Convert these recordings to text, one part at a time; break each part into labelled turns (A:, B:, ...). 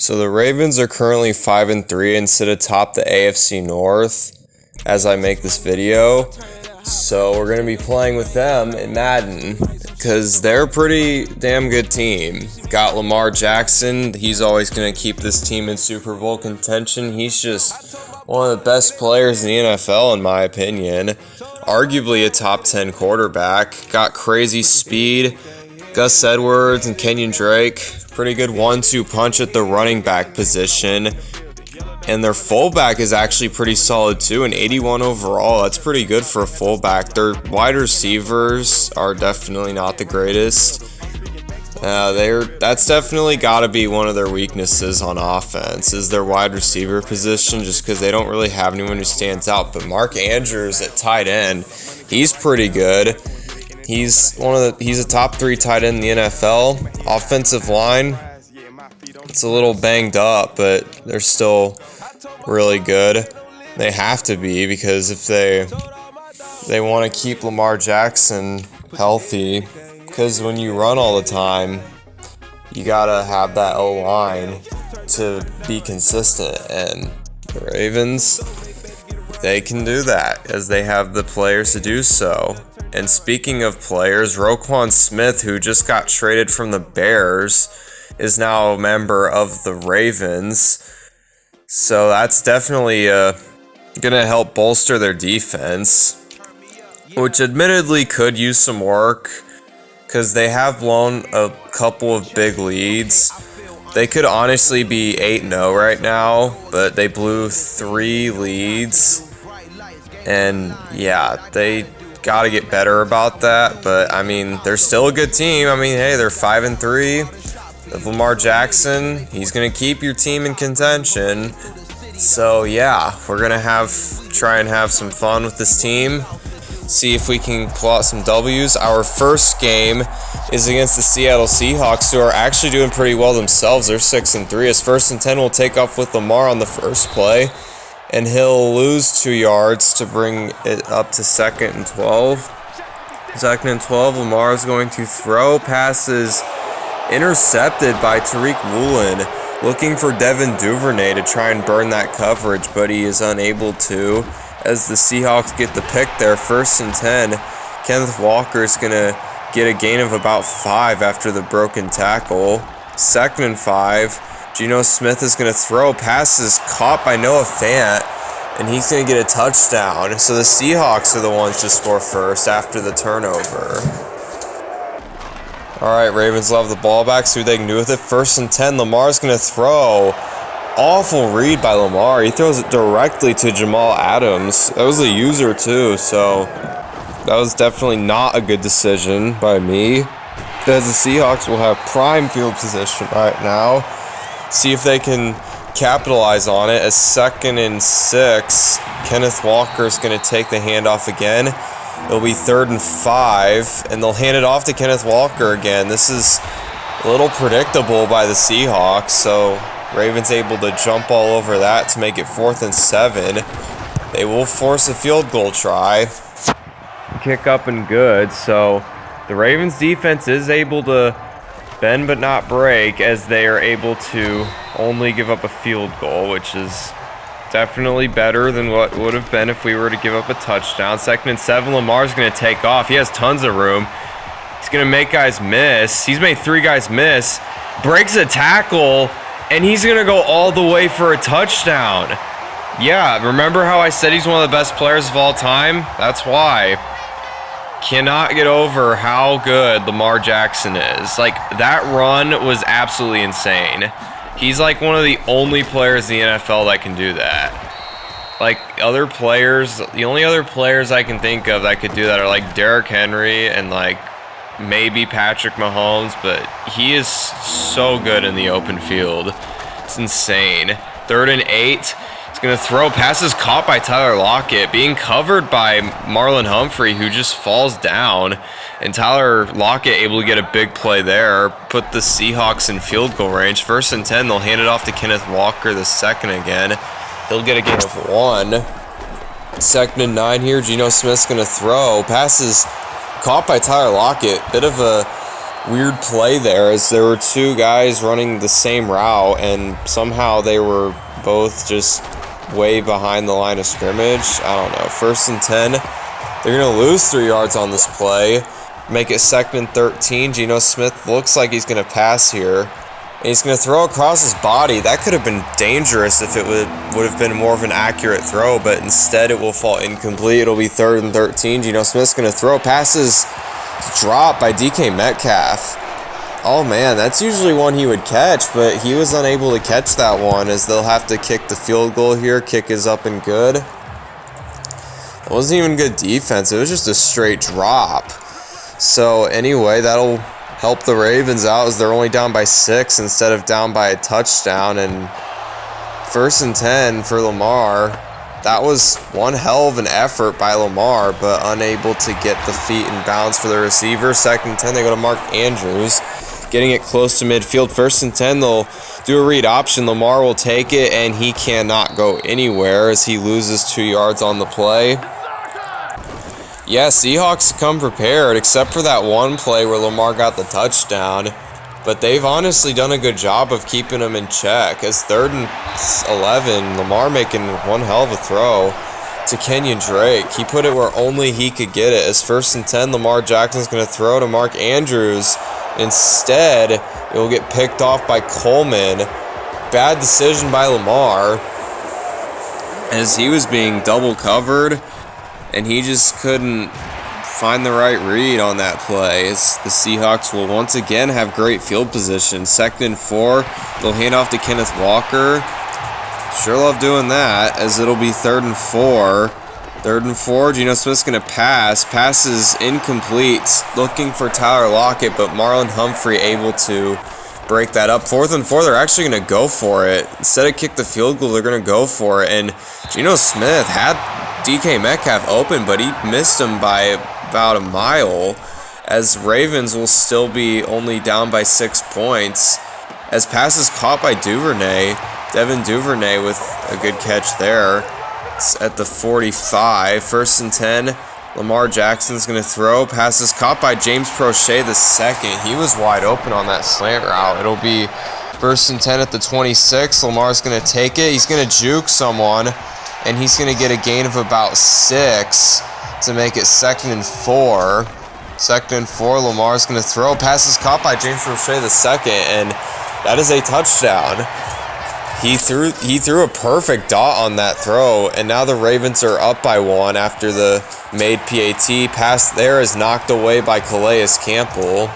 A: So the Ravens are currently 5-3 and sit atop the AFC North as I make this video. So we're going to be playing with them in Madden because they're a pretty damn good team. Got Lamar Jackson. He's always going to keep this team in Super Bowl contention. He's just one of the best players in the NFL in my opinion. Arguably a top 10 quarterback. Got crazy speed. Gus Edwards and Kenyon Drake. Pretty good 1-2 punch at the running back position. And their fullback is actually pretty solid too, an 81 overall. That's pretty good for a fullback. Their wide receivers are definitely not the greatest. That's definitely got to be one of their weaknesses on offense, is their wide receiver position, just because they don't really have anyone who stands out. But Mark Andrews at tight end, he's pretty good. He's a top 3 tight end in the NFL. Offensive line, it's a little banged up, but they're still really good. They have to be, because if they want to keep Lamar Jackson healthy, because when you run all the time, you gotta have that O-line to be consistent, and the Ravens, they can do that as they have the players to do so. And speaking of players, Roquan Smith, who just got traded from the Bears, is now a member of the Ravens. So that's definitely gonna help bolster their defense, which admittedly could use some work because they have blown a couple of big leads. They could honestly be 8-0 right now, but they blew 3 leads. And yeah, they got to get better about that. But I mean, they're still a good team. I mean, hey, they're 5-3. With Lamar Jackson, he's going to keep your team in contention. So yeah, we're going to try and have some fun with this team. See if we can pull out some W's. Our first game is against the Seattle Seahawks, who are actually doing pretty well themselves. They're 6-3. As 1st and 10 will take off with Lamar on the first play, and he'll lose 2 yards to bring it up to 2nd and 12. 2nd and 12, Lamar is going to throw. Passes intercepted by Tariq Woolen, looking for Devin Duvernay to try and burn that coverage, but he is unable to. As the Seahawks get the pick there, 1st and 10, Kenneth Walker is going to get a gain of about 5 after the broken tackle. 2nd and 5, Geno Smith is going to throw. Pass is caught by Noah Fant, and he's going to get a touchdown. So the Seahawks are the ones to score first after the turnover. All right, Ravens love the ball back, see what they can do with it. 1st and 10, Lamar's going to throw. Awful read by Lamar. He throws it directly to Jamal Adams. That was a user too, so that was definitely not a good decision by me, because the Seahawks will have prime field position right now. See if they can capitalize on it. As 2nd and 6, Kenneth Walker is going to take the handoff again. It'll be 3rd and 5, and they'll hand it off to Kenneth Walker again. This is a little predictable by the Seahawks, so Ravens able to jump all over that to make it 4th and 7. They will force a field goal try. Kick up and good, so the Ravens defense is able to bend but not break, as they are able to only give up a field goal, which is definitely better than what would have been if we were to give up a touchdown. 2nd and 7, Lamar's going to take off. He has tons of room. He's going to make guys miss. He's made 3 guys miss. Breaks a tackle, and he's going to go all the way for a touchdown. Yeah, remember how I said he's one of the best players of all time? That's why. Cannot get over how good Lamar Jackson is. Like, that run was absolutely insane. He's like one of the only players in the NFL that can do that. Like, other players, the only other players I can think of that could do that are like Derrick Henry and like maybe Patrick Mahomes, but he is so good in the open field. It's insane. 3rd and 8. He's going to throw. Passes caught by Tyler Lockett, being covered by Marlon Humphrey, who just falls down. And Tyler Lockett able to get a big play there, put the Seahawks in field goal range. 1st and 10, they'll hand it off to Kenneth Walker the 2nd again. He'll get a gain of 1. 2nd and 9 here, Geno Smith's going to throw. Passes caught by Tyler Lockett. Bit of a weird play there, as there were two guys running the same route, and somehow they were both just way behind the line of scrimmage. I don't know. 1st and 10. They're going to lose 3 yards on this play. Make it 2nd and 13. Geno Smith looks like he's going to pass here. And he's going to throw across his body. That could have been dangerous if it would have been more of an accurate throw, but instead it will fall incomplete. It'll be 3rd and 13. Geno Smith's going to throw. Passes dropped by DK Metcalf. Oh man, that's usually one he would catch, but he was unable to catch that one, as they'll have to kick the field goal here. Kick is up and good. It wasn't even good defense. It was just a straight drop. So anyway, that'll help the Ravens out, as they're only down by 6 instead of down by a touchdown. And 1st and 10 for Lamar. That was one hell of an effort by Lamar, but unable to get the feet in bounds for the receiver. 2nd and 10, they go to Mark Andrews, getting it close to midfield. 1st and 10, they'll do a read option. Lamar will take it, and he cannot go anywhere, as he loses 2 yards on the play. Yeah, Seahawks come prepared, except for that one play where Lamar got the touchdown. But they've honestly done a good job of keeping him in check. As 3rd and 11, Lamar making one hell of a throw to Kenyon Drake. He put it where only he could get it. As 1st and 10, Lamar Jackson's going to throw to Mark Andrews. Instead, it will get picked off by Coleman. Bad decision by Lamar, as he was being double covered, and he just couldn't find the right read on that play. As the Seahawks will once again have great field position. 2nd and 4, they'll hand off to Kenneth Walker. Sure love doing that, as it'll be 3rd and 4. 3rd and 4, Geno Smith's going to pass. Pass is incomplete. Looking for Tyler Lockett, but Marlon Humphrey able to break that up. 4th and 4, they're actually going to go for it. Instead of kick the field goal, they're going to go for it. And Geno Smith had DK Metcalf open, but he missed him by about a mile, as Ravens will still be only down by 6 points. As passes caught by Duvernay. Devin Duvernay with a good catch there. It's at the 45. 1st and 10. Lamar Jackson's going to throw. Passes caught by James Prochet the second. He was wide open on that slant route. It'll be 1st and 10 at the 26. Lamar's going to take it. He's going to juke someone, and he's going to get a gain of about 6 to make it 2nd and 4. 2nd and 4, Lamar's going to throw. Passes caught by James Prochet the second, and that is a touchdown. He threw a perfect dot on that throw, and now the Ravens are up by 1 after the made PAT. Pass there is knocked away by Calais Campbell.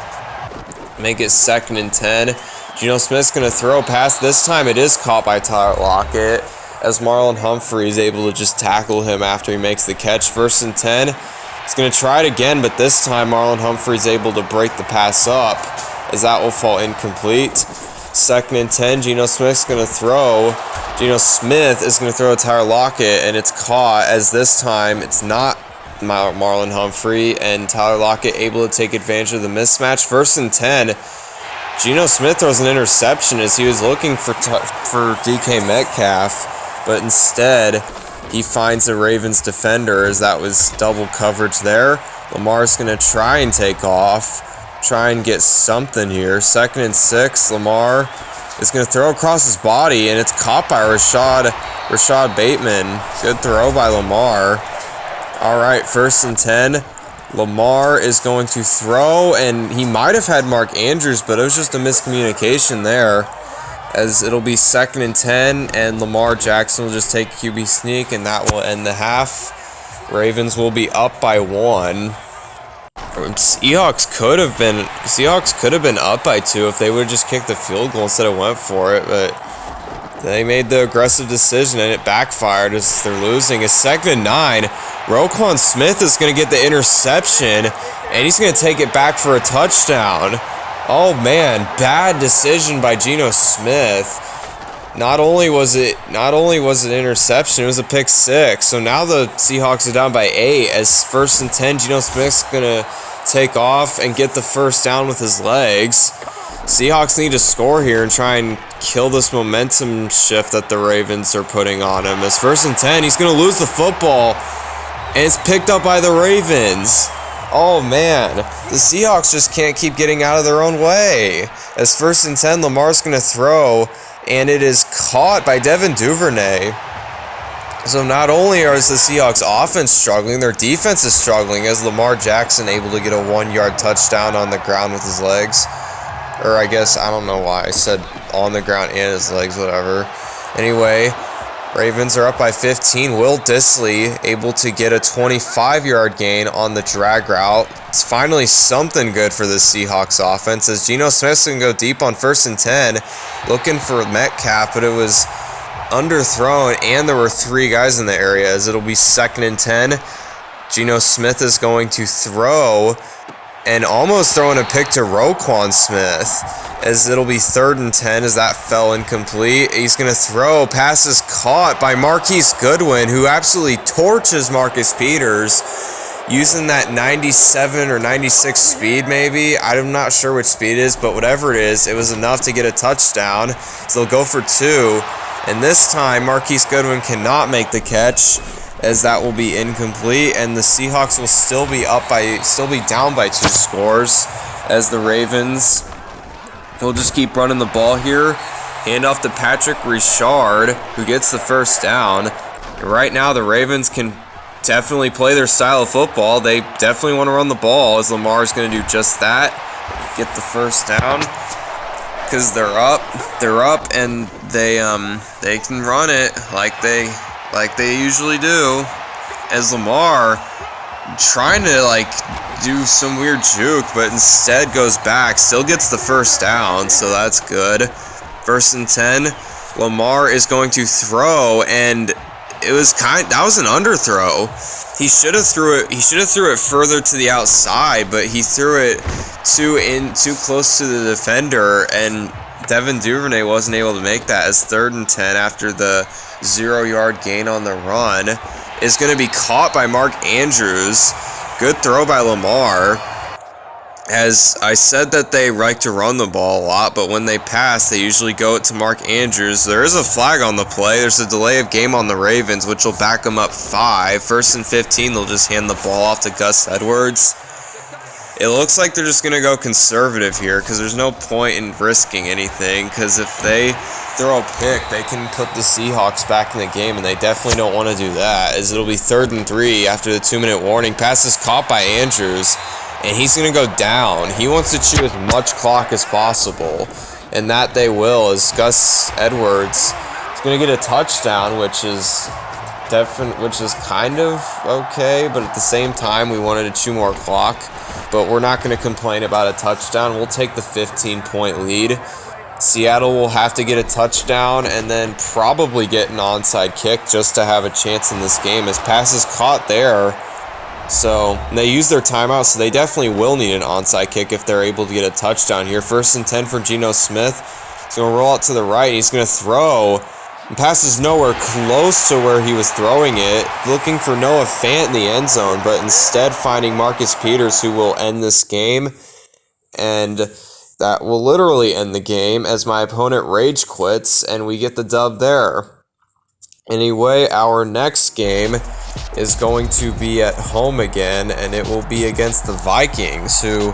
A: Make it 2nd and 10. Geno Smith's going to throw. Pass this time. It is caught by Tyler Lockett, as Marlon Humphrey is able to just tackle him after he makes the catch. 1st and 10. He's going to try it again, but this time Marlon Humphrey is able to break the pass up, as that will fall incomplete. 2nd and 10, Geno Smith's going to throw. Geno Smith is going to throw to Tyler Lockett, and it's caught, as this time it's not Marlon Humphrey, and Tyler Lockett able to take advantage of the mismatch. 1st and 10, Geno Smith throws an interception, as he was looking for DK Metcalf, but instead he finds the Ravens defender, as that was double coverage there. Lamar's going to try and take off. Try and get something here. 2nd and 6. Lamar is going to throw across his body, and it's caught by Rashad Bateman. Good throw by Lamar. All right, 1st and 10. Lamar is going to throw, and he might have had Mark Andrews, but it was just a miscommunication there, as it'll be 2nd and 10, and Lamar Jackson will just take QB sneak, and that will end the half. Ravens will be up by 1. Seahawks could have been up by 2 if they would have just kicked the field goal instead of went for it, but they made the aggressive decision, and it backfired, as they're losing. It's 2nd and 9. Roquan Smith is going to get the interception, and he's going to take it back for a touchdown. Oh man, bad decision by Geno Smith. Not only was it an interception, it was a pick 6. So now the Seahawks are down by 8, as 1st and 10, Geno Smith's going to take off and get the first down with his legs. Seahawks need to score here and try and kill this momentum shift that the Ravens are putting on him. As 1st and 10, he's going to lose the football, and it's picked up by the Ravens. Oh man, the Seahawks just can't keep getting out of their own way. As 1st and 10, Lamar's going to throw, and it is caught by Devin Duvernay. So not only is the Seahawks offense struggling, their defense is struggling as Lamar Jackson able to get a 1-yard touchdown on the ground with his legs. Or I guess, I don't know why I said on the ground and his legs, whatever. Anyway, Ravens are up by 15. Will Dissly able to get a 25-yard gain on the drag route. It's finally something good for the Seahawks offense as Geno Smith's going to go deep on 1st and 10, looking for Metcalf, but it was underthrown, and there were 3 guys in the area as it'll be 2nd and 10. Geno Smith is going to throw and almost throwing a pick to Roquan Smith as it'll be 3rd and 10 as that fell incomplete. He's going to throw. Pass is caught by Marquise Goodwin, who absolutely torches Marcus Peters using that 97 or 96 speed maybe. I'm not sure which speed it is, but whatever it is, it was enough to get a touchdown. So they'll go for 2. And this time, Marquise Goodwin cannot make the catch as that will be incomplete, and the Seahawks will still be down by 2 scores as the Ravens will just keep running the ball here. Hand off to Patrick Richard, who gets the 1st down. And right now, the Ravens can definitely play their style of football. They definitely want to run the ball as Lamar is going to do just that. Get the 1st down because they're up, and they can run it like they usually do. As Lamar trying to do some weird juke, but instead goes back, still gets the 1st down, so that's good. 1st and 10, Lamar is going to throw, and that was an underthrow. He should have threw it further to the outside, but he threw it too close to the defender, and Devin Duvernay wasn't able to make that as 3rd and 10 after the 0-yard gain on the run is going to be caught by Mark Andrews. Good throw by Lamar. As I said that they like to run the ball a lot, but when they pass, they usually go it to Mark Andrews. There is a flag on the play. There's a delay of game on the Ravens, which will back them up 5. 1st and 15, they'll just hand the ball off to Gus Edwards. It looks like they're just going to go conservative here because there's no point in risking anything, because if they throw a pick, they can put the Seahawks back in the game, and they definitely don't want to do that, as it'll be 3rd and 3 after the 2-minute warning. Pass is caught by Andrews, and he's going to go down. He wants to chew as much clock as possible, and that they will, as Gus Edwards is going to get a touchdown, which is kind of okay, but at the same time, we wanted to chew more clock. But we're not going to complain about a touchdown. We'll take the 15-point lead. Seattle will have to get a touchdown and then probably get an onside kick just to have a chance in this game, as pass is caught there. So they use their timeout, so they definitely will need an onside kick if they're able to get a touchdown here. 1st and 10 for Geno Smith. He's going to roll out to the right. He's going to throw. And pass is nowhere close to where he was throwing it. Looking for Noah Fant in the end zone, but instead finding Marcus Peters, who will end this game. And that will literally end the game as my opponent rage quits, and we get the dub there. Anyway, our next game is going to be at home again, and it will be against the Vikings, who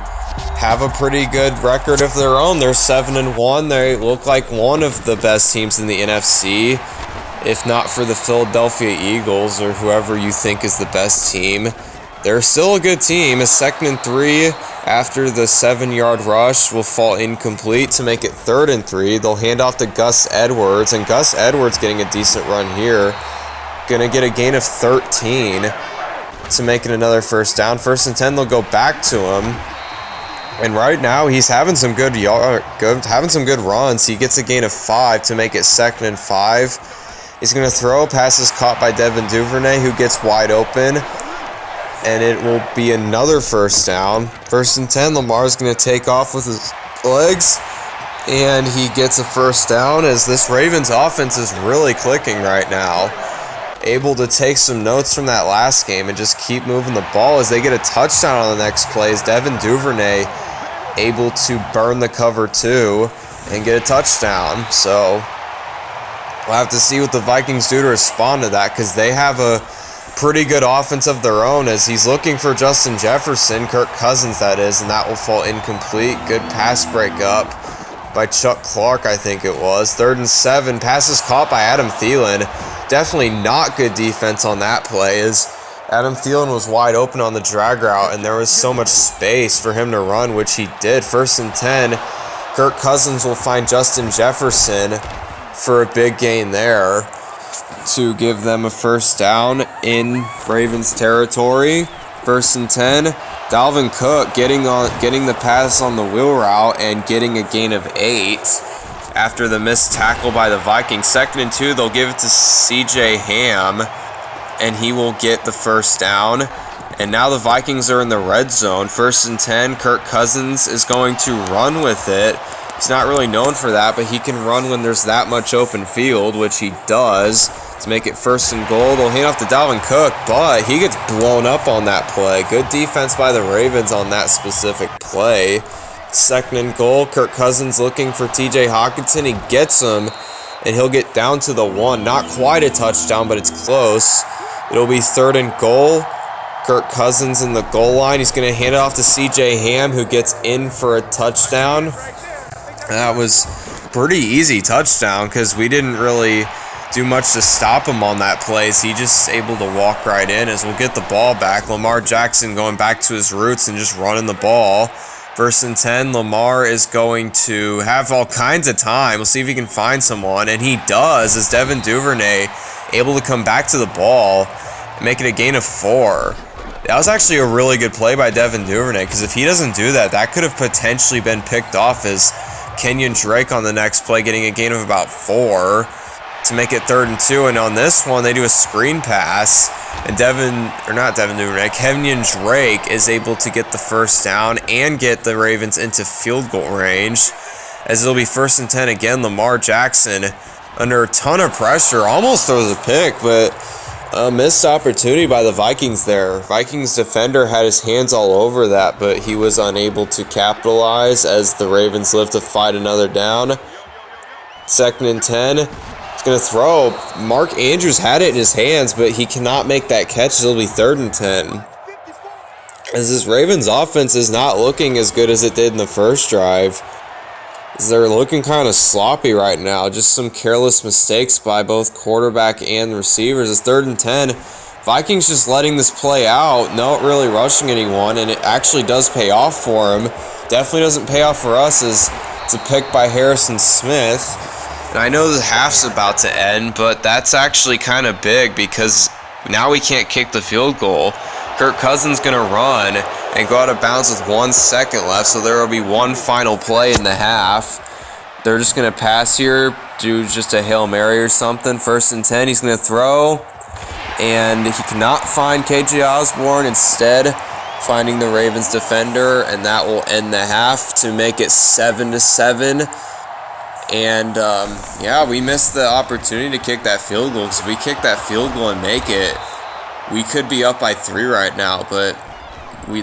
A: have a pretty good record of their own. They're 7-1. They look like one of the best teams in the NFC, if not for the Philadelphia Eagles or whoever you think is the best team. They're still a good team. A 2nd and 3 after the 7-yard rush will fall incomplete to make it 3rd and 3. They'll hand off to Gus Edwards, and Gus Edwards getting a decent run here. Gonna get a gain of 13 to make it another 1st down. 1st and 10, they'll go back to him. And right now, he's having some good runs. He gets a gain of 5 to make it 2nd and 5. He's going to throw. Pass is caught by Devin Duvernay, who gets wide open. And it will be another 1st down. 1st and 10, Lamar's going to take off with his legs. And he gets a 1st down, as this Ravens offense is really clicking right now. Able to take some notes from that last game and just keep moving the ball as they get a touchdown on the next play. As Devin Duvernay able to burn the cover 2 and get a touchdown. So we'll have to see what the Vikings do to respond to that, because they have a pretty good offense of their own as he's looking for Justin Jefferson, Kirk Cousins that is, and that will fall incomplete. Good pass breakup by Chuck Clark, I think it was. 3rd and 7, passes caught by Adam Thielen. Definitely not good defense on that play as Adam Thielen was wide open on the drag route and there was so much space for him to run, which he did. 1st and 10, Kirk Cousins will find Justin Jefferson for a big gain there to give them a 1st down in Ravens territory. 1st and 10, Dalvin Cook getting the pass on the wheel route and getting a gain of 8 after the missed tackle by the Vikings. 2nd and 2, they'll give it to CJ Ham and he will get the 1st down. And now the Vikings are in the red zone. 1st and 10, Kirk Cousins is going to run with it. He's not really known for that, but he can run when there's that much open field, which he does. To make it 1st and goal, they'll hand off to Dalvin Cook, but he gets blown up on that play. Good defense by the Ravens on that specific play. 2nd and goal, Kirk Cousins looking for TJ Hockenson. He gets him, and he'll get down to the 1. Not quite a touchdown, but it's close. It'll be 3rd and goal. Kirk Cousins in the goal line. He's going to hand it off to CJ Ham, who gets in for a touchdown. That was pretty easy touchdown because we didn't really do much to stop him on that play. He just able to walk right in as we'll get the ball back. Lamar Jackson going back to his roots and just running the ball. 1st and 10, Lamar is going to have all kinds of time. We'll see if he can find someone, and he does as Devin Duvernay able to come back to the ball and make it a gain of 4. That was actually a really good play by Devin Duvernay because if he doesn't do that, that could have potentially been picked off as Kenyon Drake on the next play getting a gain of about 4 to make it 3rd and 2. And on this one, they do a screen pass, and Kenyon Drake is able to get the 1st down and get the Ravens into field goal range as it'll be 1st and 10 again. Lamar Jackson under a ton of pressure, almost throws a pick, but a missed opportunity by the Vikings there. Vikings defender had his hands all over that, but he was unable to capitalize as the Ravens live to fight another down. 2nd and 10. He's going to throw. Mark Andrews had it in his hands, but he cannot make that catch. It'll be 3rd and 10. As this Ravens offense is not looking as good as it did in the first drive. They're looking kind of sloppy right now. Just some careless mistakes by both quarterback and receivers. It's 3rd and 10. Vikings just letting this play out, not really rushing anyone, and it actually does pay off for him. Definitely doesn't pay off for us as it's a pick by Harrison Smith. And I know the half's about to end, but that's actually kind of big because now we can't kick the field goal. Kirk Cousins going to run and go out of bounds with 1 second left, so there will be one final play in the half. They're just going to pass here, do just a Hail Mary or something. 1st and 10, he's going to throw, and he cannot find KJ Osborne, instead finding the Ravens defender, and that will end the half to make it 7-7. And, yeah, we missed the opportunity to kick that field goal, because if we kick that field goal and make it, we could be up by 3 right now, but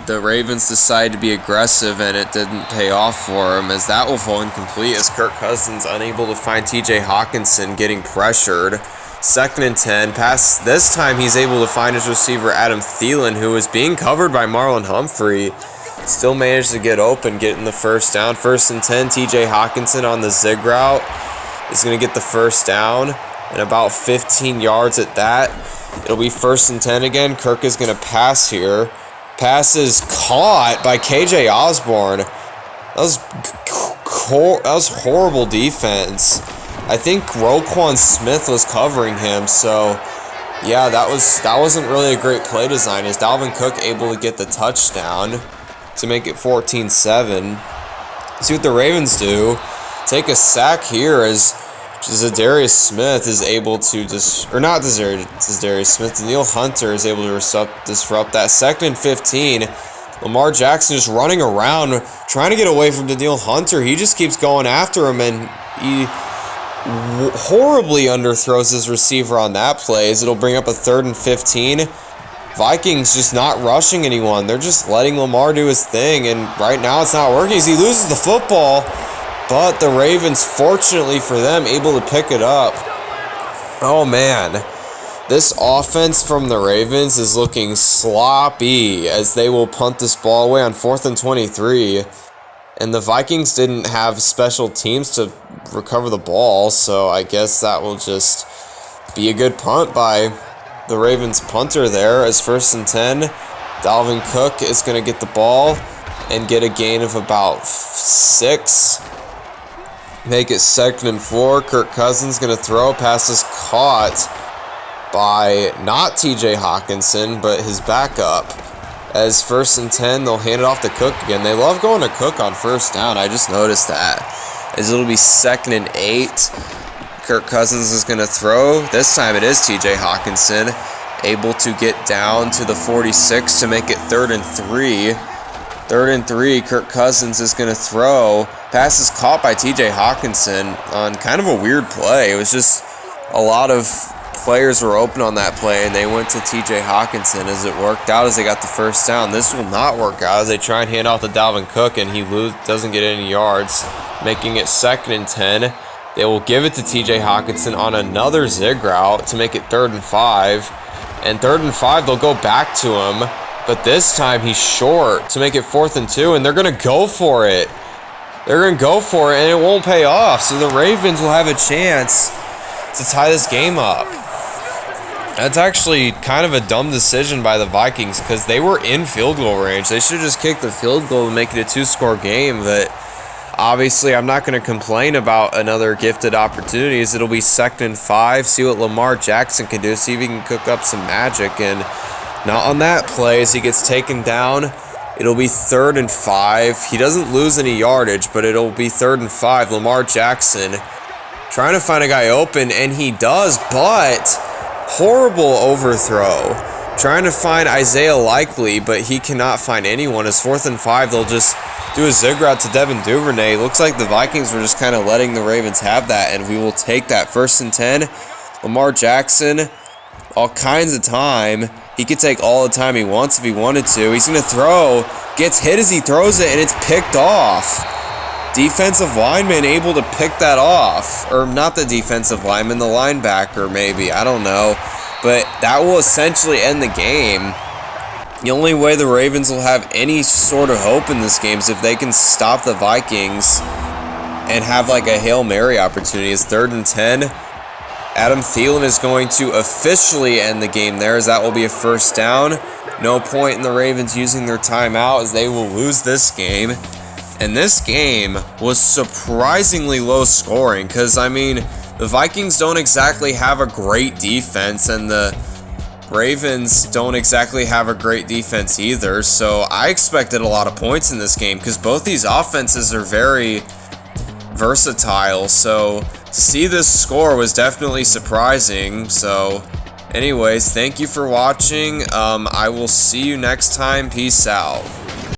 A: the Ravens decided to be aggressive, and it didn't pay off for them, as that will fall incomplete as Kirk Cousins unable to find TJ Hockenson getting pressured. 2nd and 10. Pass this time he's able to find his receiver Adam Thielen, who was being covered by Marlon Humphrey. Still managed to get open, getting the 1st down. 1st and 10. TJ Hockenson on the zig route is going to get the 1st down, and about 15 yards at that. It'll be 1st and 10 again. Kirk is going to pass here. Pass is caught by KJ Osborne. That was horrible defense. I think Roquan Smith was covering him, so yeah, that wasn't really a great play design. Is Dalvin Cook able to get the touchdown to make it 14-7? See what the Ravens do. Take a sack here as Zadarius Smith is able to Zadarius Smith. Daniil Hunter is able to disrupt that. 2nd and 15. Lamar Jackson is running around trying to get away from Daniil Hunter. He just keeps going after him, and he horribly underthrows his receiver on that play. It'll bring up a 3rd and 15. Vikings just not rushing anyone. They're just letting Lamar do his thing, and right now it's not working as he loses the football. But the Ravens, fortunately for them, able to pick it up. Oh, man. This offense from the Ravens is looking sloppy as they will punt this ball away on 4th and 23. And the Vikings didn't have special teams to recover the ball, so I guess that will just be a good punt by the Ravens punter there as 1st and 10. Dalvin Cook is going to get the ball and get a gain of about 6. Make it 2nd and 4. Kirk Cousins going to throw. Pass is caught by not TJ Hawkinson, but his backup. As 1st and 10, they'll hand it off to Cook again. They love going to Cook on 1st down. I just noticed that. As it'll be 2nd and 8. Kirk Cousins is going to throw. This time it is TJ Hawkinson. Able to get down to the 46 to make it 3rd and 3. 3rd and 3, Kirk Cousins is going to throw. Pass is caught by TJ Hawkinson on kind of a weird play. It was just a lot of players were open on that play, and they went to TJ Hawkinson. As it worked out, as they got the 1st down. This will not work out as they try and hand off to Dalvin Cook, and he doesn't get any yards, making it 2nd and 10. They will give it to TJ Hawkinson on another zig route to make it 3rd and 5. And 3rd and 5, they'll go back to him, but this time he's short to make it 4th and 2, and they're going to go for it. They're going to go for it, and it won't pay off, so the Ravens will have a chance to tie this game up. That's actually kind of a dumb decision by the Vikings because they were in field goal range. They should have just kicked the field goal and make it a 2-score game. But obviously, I'm not going to complain about another gifted opportunities. It'll be 2nd and 5. See what Lamar Jackson can do. See if he can cook up some magic. And not on that play as he gets taken down. It'll be 3rd and 5. He doesn't lose any yardage, but it'll be 3rd and 5. Lamar Jackson trying to find a guy open, and he does, but horrible overthrow. Trying to find Isaiah Likely, but he cannot find anyone. As 4th and 5, they'll just do a zig route to Devin Duvernay. Looks like the Vikings were just kind of letting the Ravens have that, and we will take that. 1st and 10. Lamar Jackson, all kinds of time. He could take all the time he wants if he wanted to. He's going to throw. Gets hit as he throws it, and it's picked off. Defensive lineman able to pick that off. Or not the defensive lineman, the linebacker maybe. I don't know. But that will essentially end the game. The only way the Ravens will have any sort of hope in this game is if they can stop the Vikings and have like a Hail Mary opportunity. It's 3rd and 10. Adam Thielen is going to officially end the game there, as that will be a 1st down. No point in the Ravens using their timeout as they will lose this game. And this game was surprisingly low scoring because, I mean, the Vikings don't exactly have a great defense and the Ravens don't exactly have a great defense either. So I expected a lot of points in this game because both these offenses are very versatile. So to see this score was definitely surprising. So anyways, thank you for watching. I will see you next time. Peace out.